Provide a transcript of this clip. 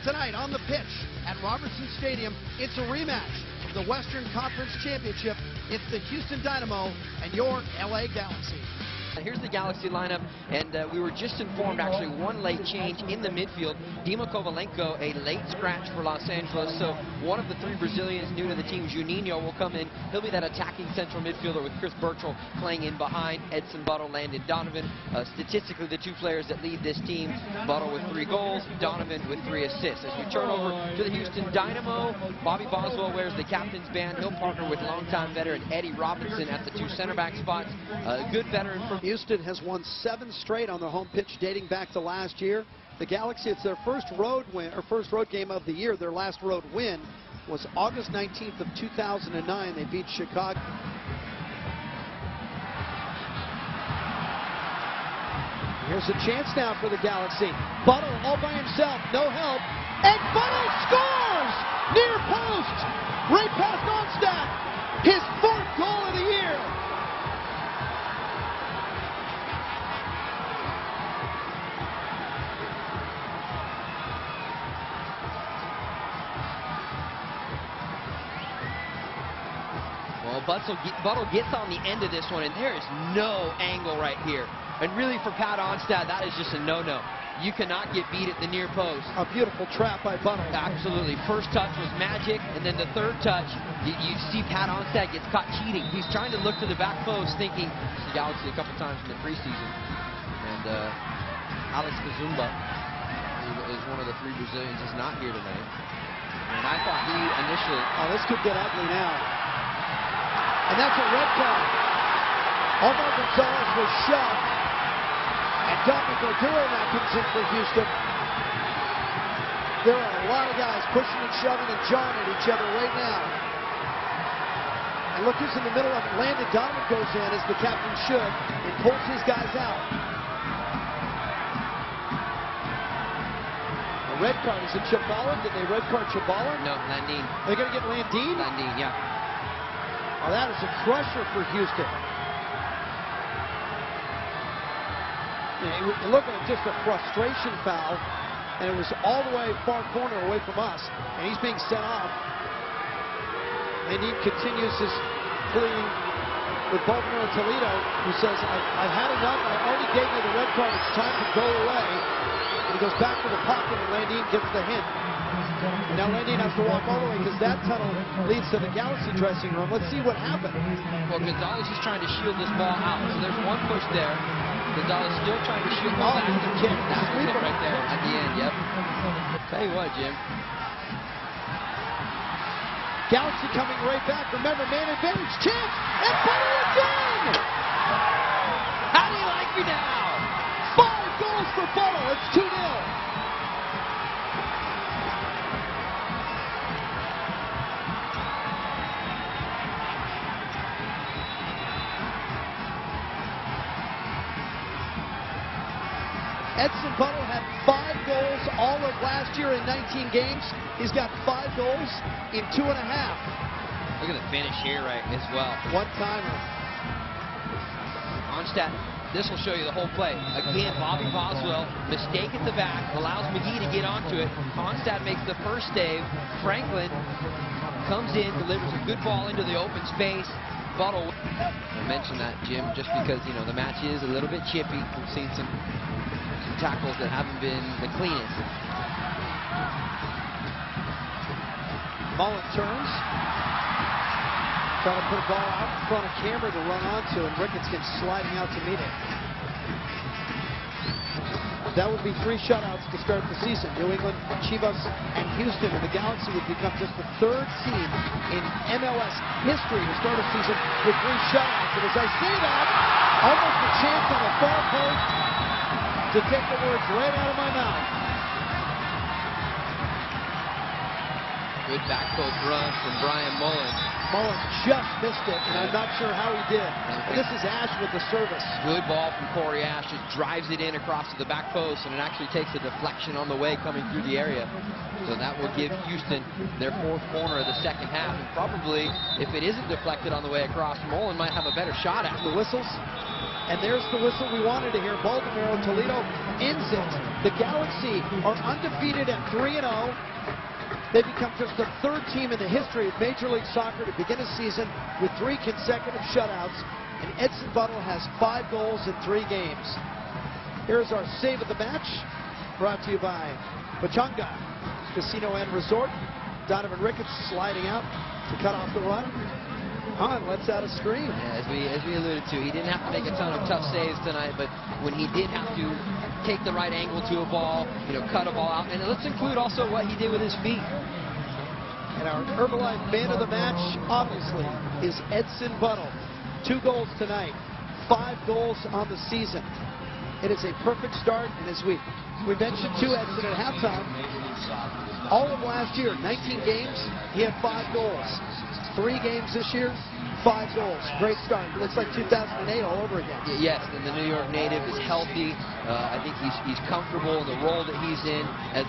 Tonight on the pitch at Robertson Stadium, it's a rematch of the Western Conference Championship. It's the Houston Dynamo and your LA Galaxy. Here's the Galaxy lineup, and we were just informed actually one late change in the midfield. Dima Kovalenko, a late scratch for Los Angeles, so one of the three Brazilians new to the team, Juninho, will come in. He'll be that attacking central midfielder with Chris Burchell playing in behind. Edson Buddle, Landon Donovan. Statistically, the two players that lead this team, Buddle with 3 goals, Donovan with 3 assists. As we turn over to the Houston Dynamo, Bobby Boswell wears the captain's band. He'll partner with longtime veteran Eddie Robinson at the 2 center back spots. A good veteran from Houston has won 7 straight on their home pitch dating back to last year. The Galaxy, it's their first road win, or first road game of the year. Their last road win was August 19th of 2009. They beat Chicago. Here's a chance now for the Galaxy. Buddle all by himself, no help, and Buddle scores! Near post! Right past Onstad! His 4th goal of the year! Well, Buddle gets on the end of this one, and there is no angle right here. And really, for Pat Onstad, that is just a no-no. You cannot get beat at the near post. A beautiful trap by Buddle. Absolutely. First touch was magic, and then the third touch, you see Pat Onstad gets caught cheating. He's trying to look to the back post, thinking, this is the Galaxy a couple times in the preseason. And Alex Kazumba, who is one of the 3 Brazilians, is not here tonight. And I thought he initially... Oh, this could get ugly now. And that's a red card. Omar Gonzalez was shoved. And Dominic Oduro now comes in for Houston. There are a lot of guys pushing and shoving and jawing at each other right now. And look who's in the middle of it. Landon Donovan goes in, as the captain should, and pulls his guys out. A red card. Is it Chabala? Did they red card Chabala? No, Landin. They're going to get Landin? Landin, yeah. Oh, that is a crusher for Houston. You're looking at just a frustration foul, and it was all the way far corner away from us, and he's being sent off. And he continues his plea with Baltimore Toledo, who says, I've had enough, I already gave you the red card, it's time to go away. And he goes back to the pocket, and Landin gives the hint. And now Landin has to walk all the way, because that tunnel leads to the Galaxy dressing room. Let's see what happened. Well, Gonzalez is trying to shield this ball out, so there's one push there. Gonzalez still trying to shield. Oh, that's the kick. That's the kick right there at the end, yep. Tell you what, Jim. Galaxy coming right back. Remember, man advantage, chance, and Buddle again! How do you like me now? 5 goals for Buddle. It's 2-0. Edson Buddle had 5 goals all of last year in 19 games. He's got 5 goals in 2.5. Look at the finish here, right, as well. One-timer. Onstad, this will show you the whole play. Again, Bobby Boswell, mistake at the back, allows McGee to get onto it. Onstad makes the first save. Franklin comes in, delivers a good ball into the open space. Buddle. I mentioned that, Jim, just because, you know, the match is a little bit chippy. We've seen some tackles that haven't been the cleanest. Mullen turns. Trying to put a ball out in front of camera to run onto, and Ricketts gets sliding out to meet it. That would be 3 shutouts to start the season. New England, Chivas, and Houston, and the Galaxy would become just the 3rd team in MLS history to start a season with 3 shutouts. And as I say that, almost a chance on the far post to take the words right out of my mouth. Good back post run from Brian Mullen. Mullen just missed it, and I'm not sure how he did. And this is Ash with the service. Good ball from Corey Ash, just drives it in across to the back post, and it actually takes a deflection on the way coming through the area. So that will give Houston their 4th corner of the second half. And probably, if it isn't deflected on the way across, Mullen might have a better shot at it. The whistles. And there's the whistle we wanted to hear. Baltimore, Toledo ends it. The Galaxy are undefeated at 3-0. They become just the third team in the history of Major League Soccer to begin a season with 3 consecutive shutouts. And Edson Buddle has 5 goals in 3 games. Here's our save of the match, brought to you by Pachanga Casino and Resort. Donovan Ricketts sliding out to cut off the run. Hahn lets out a scream. Yeah, as we alluded to, he didn't have to make a ton of tough saves tonight, but when he did have to take the right angle to a ball, cut a ball out, and let's include also what he did with his feet. And our Herbalife man of the match, obviously, is Edson Buddle. 2 goals tonight, 5 goals on the season. It is a perfect start, and as we mentioned to Edson at halftime, all of last year, 19 games, he had 5 goals. 3 games this year, 5 goals. Great start. It looks like 2008 all over again. Yes, and the New York native is healthy. I think he's comfortable in the role that he's in as